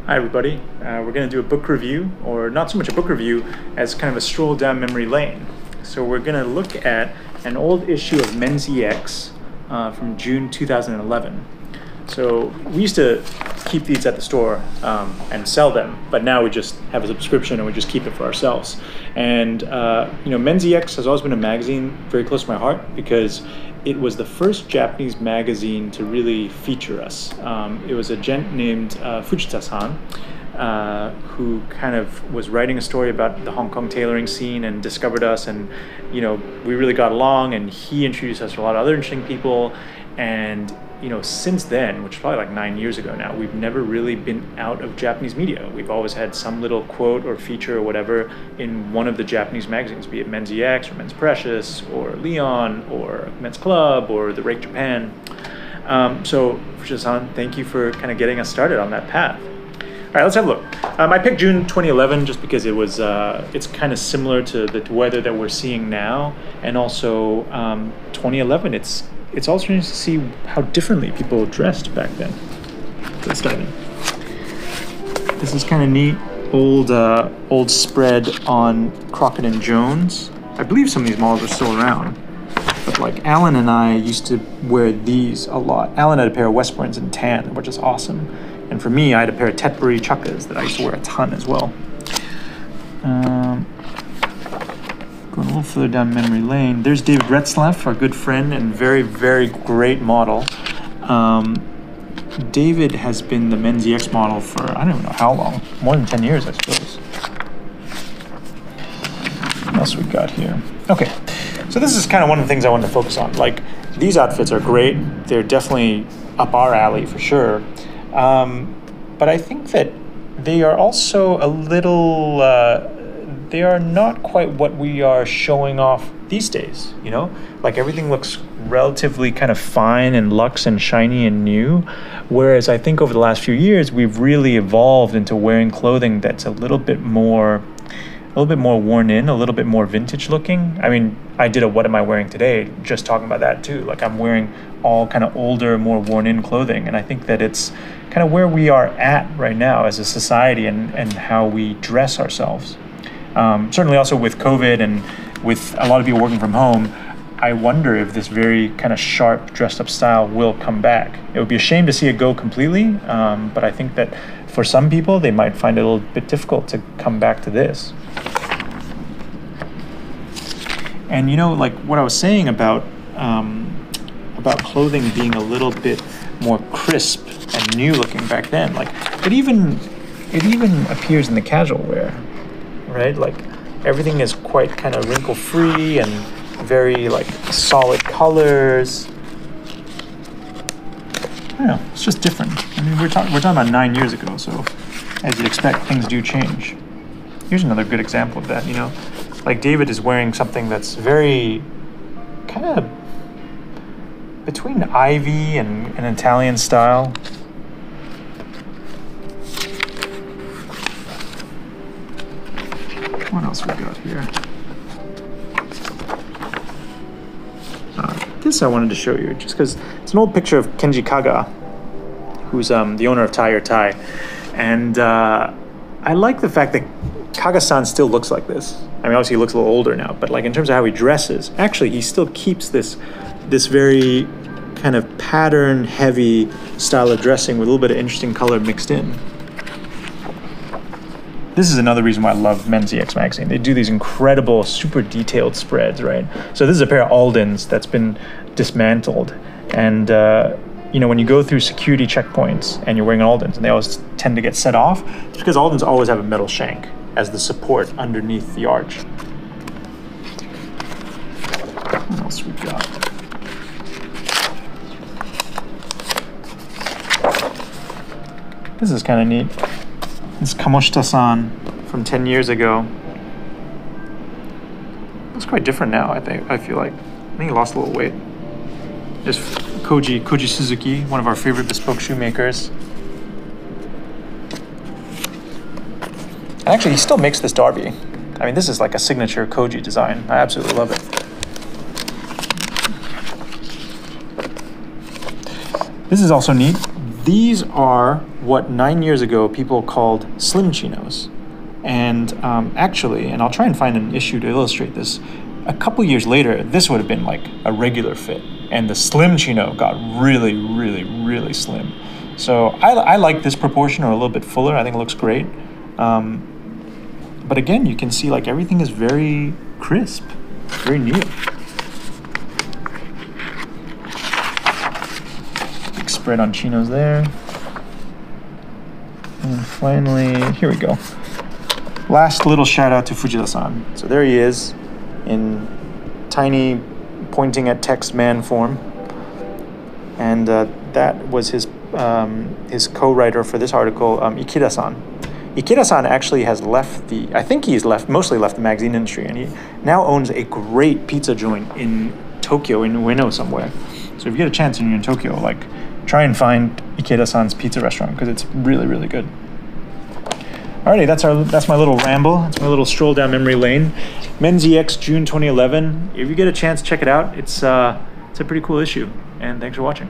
Hi everybody, we're going to do a book review, or not so much a book review as kind of a stroll down memory lane. So we're going to look at an old issue of Men's EX from June 2011. So we used to keep these at the store and sell them, but now we just have a subscription and we just keep it for ourselves. And Men's EX has always been a magazine very close to my heart because it was the first Japanese magazine to really feature us. It was a gent named Fujita-san who kind of was writing a story about the Hong Kong tailoring scene and discovered us, and we really got along, and he introduced us to a lot of other interesting people. And since then, which is probably like 9 years ago now, we've never really been out of Japanese media. We've always had some little quote or feature or whatever in one of the Japanese magazines, be it Men's EX or Men's Precious or Leon or Men's Club or The Rake Japan. So Fujita-san, thank you for kind of getting us started on that path. All right, let's have a look. I picked June 2011 just because it was it's kind of similar to the weather that we're seeing now, and also 2011. It's also interesting to see how differently people dressed back then. Let's dive in. This is kind of neat. Old spread on Crockett & Jones. I believe some of these models are still around. But like Alan and I used to wear these a lot. Alan had a pair of Westburns in tan, which is awesome. And for me, I had a pair of Tetbury Chukkas that I used to wear a ton as well. Going a little further down memory lane, there's David Retzlaff, our good friend and very, very great model. David has been the Men's EX model for, I don't even know how long, more than 10 years, I suppose. What else we got here? Okay, so this is kind of one of the things I wanted to focus on. Like, these outfits are great. They're definitely up our alley for sure. But I think that they are also a little, they are not quite what we are showing off these days, Like everything looks relatively kind of fine and luxe and shiny and new. Whereas I think over the last few years, we've really evolved into wearing clothing that's a little bit more worn in, a little bit more vintage looking. I mean, I did a What Am I Wearing Today, just talking about that too. Like I'm wearing all kind of older, more worn in clothing. And I think that it's kind of where we are at right now as a society and how we dress ourselves. Certainly also with COVID and with a lot of people working from home, I wonder if this very kind of sharp dressed up style will come back. It would be a shame to see it go completely, but I think that for some people, they might find it a little bit difficult to come back to this. And like what I was saying about clothing being a little bit more crisp and new looking back then, like it even appears in the casual wear, right? Like everything is quite kind of wrinkle free and very like solid colors. I don't know, it's just different. I mean, we're talking about 9 years ago, so as you'd expect, things do change. Here's another good example of that, Like David is wearing something that's very kind of between ivy and an Italian style. What else we got here? This I wanted to show you just because it's an old picture of Kenji Kaga, who's the owner of Tie Your Tie. And I like the fact that Kaga-san still looks like this. I mean, obviously he looks a little older now, but like in terms of how he dresses, actually he still keeps this very kind of pattern heavy style of dressing with a little bit of interesting color mixed in. This is another reason why I love Men's EX magazine. They do these incredible, super detailed spreads, right? So this is a pair of Aldens that's been dismantled. And, when you go through security checkpoints and you're wearing Aldens, and they always tend to get set off, it's because Aldens always have a metal shank as the support underneath the arch. What else we got? This is kind of neat. This Kamoshita-san from 10 years ago. Looks quite different now, I feel like. I think he lost a little weight. There's Koji Suzuki, one of our favorite bespoke shoemakers. And actually, he still makes this derby. I mean, this is like a signature Koji design. I absolutely love it. This is also neat. These are what 9 years ago people called slim chinos. And actually, and I'll try and find an issue to illustrate this, a couple years later, this would have been like a regular fit. And the slim chino got really, really, really slim. So I like this proportion, or a little bit fuller. I think it looks great. But again, you can see like everything is very crisp, very neat. Big spread on chinos there. And finally, here we go. Last little shout out to Fujita-san. So there he is in tiny pointing at text man form. And that was his co-writer for this article, Ikeda-san. Ikeda-san actually has left mostly left the magazine industry, and he now owns a great pizza joint in Tokyo, in Ueno somewhere. So if you get a chance and you're in Tokyo, like, try and find Ikeda-san's pizza restaurant, because it's really, really good. Alrighty, that's my little ramble. It's my little stroll down memory lane. Men's EX, June 2011. If you get a chance, check it out. It's a pretty cool issue, and thanks for watching.